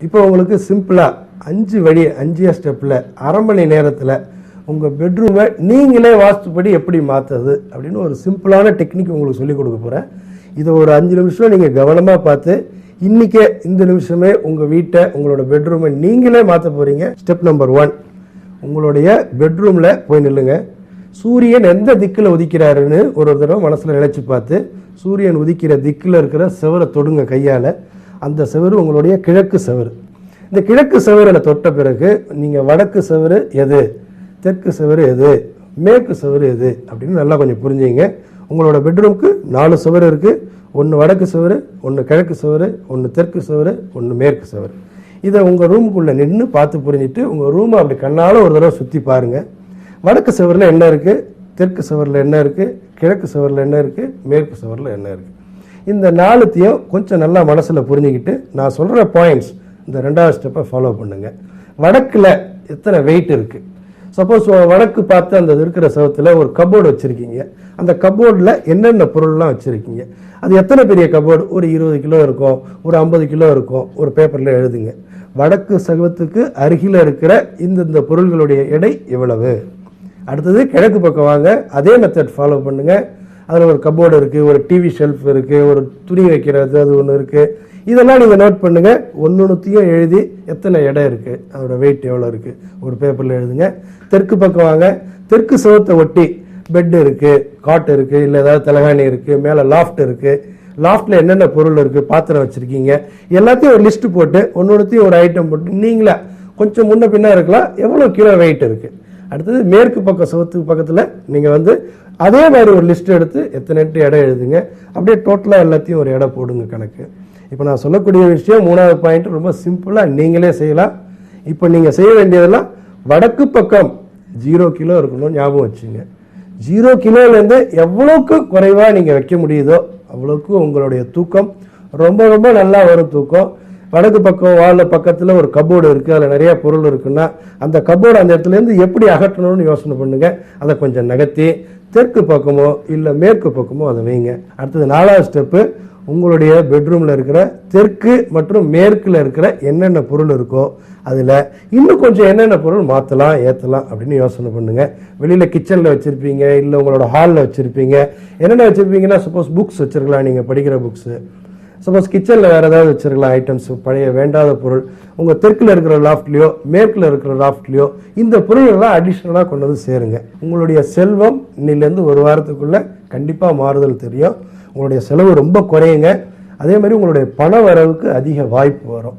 இப்போ உங்களுக்கு சிம்பிளாக 5 வழி 5 ஸ்டெப்பில் அரை மணி நேரத்தில் உங்கள் பெட்ரூமை நீங்களே வாஸ்துப்படி எப்படி மாற்றுறது அப்படின்னு ஒரு சிம்பிளான டெக்னிக் உங்களுக்கு சொல்லிக் கொடுக்க போகிறேன். இதை ஒரு 5 நிமிஷம் நீங்கள் கவனமாக பார்த்து இன்றைக்கே இந்த நிமிஷமே உங்கள் வீட்டை உங்களோட பெட்ரூமை நீங்களே மாற்ற போகிறீங்க. ஸ்டெப் நம்பர் 1, உங்களுடைய பெட்ரூமில் போய் நில்லுங்க. சூரியன் எந்த திக்கில் உதிக்கிறாருன்னு ஒரு தடவை மனசில் நினச்சி பார்த்து சூரியன் உதிக்கிற திக்கில் இருக்கிற செவரை தொடுங்க கையால். அந்த செவரு உங்களுடைய கிழக்கு செவரு. இந்த கிழக்கு செவரில் தொட்ட பிறகு நீங்கள் வடக்கு செவரு எது, தெற்கு செவரு எது, மேற்கு செவரு எது அப்படின்னு நல்லா கொஞ்சம் புரிஞ்சுங்க. உங்களோட பெட்ரூமுக்கு 4 செவரு இருக்குது. 1 வடக்கு செவரு, 1 கிழக்கு செவரு, 1 தெற்கு செவரு, 1 மேற்கு செவரு. இதை உங்கள் ரூமுக்குள்ளே நின்று பார்த்து புரிஞ்சுட்டு உங்கள் ரூமை அப்படி கண்ணால் ஒரு தடவை சுற்றி பாருங்கள். வடக்கு செவரில் என்ன இருக்குது, தெற்கு செவரில் என்ன இருக்குது, கிழக்கு செவரில் என்ன இருக்குது, மேற்கு செவரில் என்ன இருக்குது. இந்த 4த்தையும் கொஞ்சம் நல்லா மனசில் புரிஞ்சுக்கிட்டு நான் சொல்கிற பாயிண்ட்ஸ் இந்த 2வது ஸ்டெப்பை ஃபாலோ பண்ணுங்கள். வடக்கில் எத்தனை வெயிட் இருக்குது. சப்போஸ் வடக்கு பார்த்து அந்த இருக்கிற செவத்தில் ஒரு கப்போர்டு வச்சுருக்கீங்க. அந்த கப்போர்டில் என்னென்ன பொருள்லாம் வச்சுருக்கீங்க, அது எத்தனை பெரிய கப்போர்டு, ஒரு 20 கிலோ இருக்கும், ஒரு 50 கிலோ இருக்கும், ஒரு பேப்பரில் எழுதுங்க. வடக்கு செவத்துக்கு அருகில் இருக்கிற இந்த பொருள்களுடைய எடை எவ்வளவு. அடுத்தது கிழக்கு பக்கம் வாங்க, அதே மெத்தட் ஃபாலோ பண்ணுங்கள். அதில் ஒரு கப்போர்டு இருக்குது, ஒரு டிவி ஷெல்ஃப் இருக்குது, ஒரு துணி வைக்கிறது அது ஒன்று இருக்குது. இதெல்லாம் நீங்கள் நோட் பண்ணுங்கள். ஒன்றுத்தையும் எழுதி எத்தனை இடம் இருக்குது, அதோட வெயிட் எவ்வளோ இருக்குது ஒரு பேப்பரில் எழுதுங்க. தெற்கு பக்கம் வாங்க. தெற்கு செவத்தை ஒட்டி பெட் இருக்குது, காட் இருக்குது, இல்லை ஏதாவது தலைகாணி இருக்குது, மேலே லாஃப்ட் இருக்குது. லாஃப்ட்டில் என்னென்ன பொருள் இருக்குது, பாத்திரம் வச்சுருக்கீங்க, எல்லாத்தையும் ஒரு லிஸ்ட்டு போட்டு ஒன்றுத்தையும் ஒரு ஐட்டம் போட்டு நீங்களா கொஞ்சம் முன்ன பின்னா இருக்கலாம் எவ்வளோ கிலோ வெயிட் இருக்குது. அடுத்தது மேற்கு பக்கம் செவத்துக்கு பக்கத்தில் நீங்கள் அதே மாதிரி ஒரு லிஸ்ட் எடுத்து எத்தனை இடம் எழுதுங்க. அப்படியே டோட்டலாக எல்லாத்தையும் ஒரு இடம் போடுங்க கணக்கு. இப்போ நான் சொல்லக்கூடிய விஷயம் 3வது பாயிண்ட் ரொம்ப சிம்பிளாக நீங்களே செய்யலாம். இப்போ நீங்கள் செய்ய வேண்டியதெல்லாம் வடக்கு பக்கம் 0 கிலோ இருக்கணும் ஞாபகம் வச்சுங்க. 0 கிலோலேருந்து எவ்வளோக்கு குறைவாக நீங்கள் வைக்க முடியுதோ அவ்வளோக்கு உங்களுடைய தூக்கம் ரொம்ப ரொம்ப நல்லா வரும் தூக்கம். வடக்கு பக்கம் வாழ பக்கத்தில் ஒரு கப்போர்டு இருக்குது, அதில் நிறைய பொருள் இருக்குன்னா அந்த கப்போர்டு அந்த இடத்துலேருந்து எப்படி அகற்றணும்னு யோசனை பண்ணுங்கள். அதை கொஞ்சம் நகர்த்தி தெற்கு பக்கமோ இல்லை மேற்கு பக்கமோ அதை வைங்க. அடுத்தது 4வது ஸ்டெப்பு, உங்களுடைய பெட்ரூமில் இருக்கிற தெற்கு மற்றும் மேற்கில் இருக்கிற என்னென்ன பொருள் இருக்கோ அதில் இன்னும் கொஞ்சம் என்னென்ன பொருள் மாற்றலாம் ஏற்றலாம் அப்படின்னு யோசனை பண்ணுங்கள். வெளியில் கிச்சனில் வச்சுருப்பீங்க, இல்லை உங்களோட ஹாலில் வச்சுருப்பீங்க. என்னென்ன வச்சுருப்பீங்கன்னா சப்போஸ் புக்ஸ் வச்சுருக்கலாம், நீங்கள் படிக்கிற புக்ஸு. சப்போஸ் கிச்சனில் வேறு ஏதாவது வச்சுருக்கலாம் ஐட்டம்ஸ், பழைய வேண்டாத பொருள். உங்கள் தெற்கில் இருக்கிற லாஃப்ட்லேயோ மேற்கில் இருக்கிற லாஃப்ட்லேயோ இந்த பொருள்கள்லாம் அடிஷ்னலாக கொண்டு வந்து சேருங்க. உங்களுடைய செல்வம் இன்னிலேருந்து ஒரு வாரத்துக்குள்ளே கண்டிப்பாக மாறுதல் தெரியும். உங்களுடைய செலவு ரொம்ப குறையுங்க. அதே மாதிரி உங்களுடைய பண வரவுக்கு அதிக வாய்ப்பு வரும்.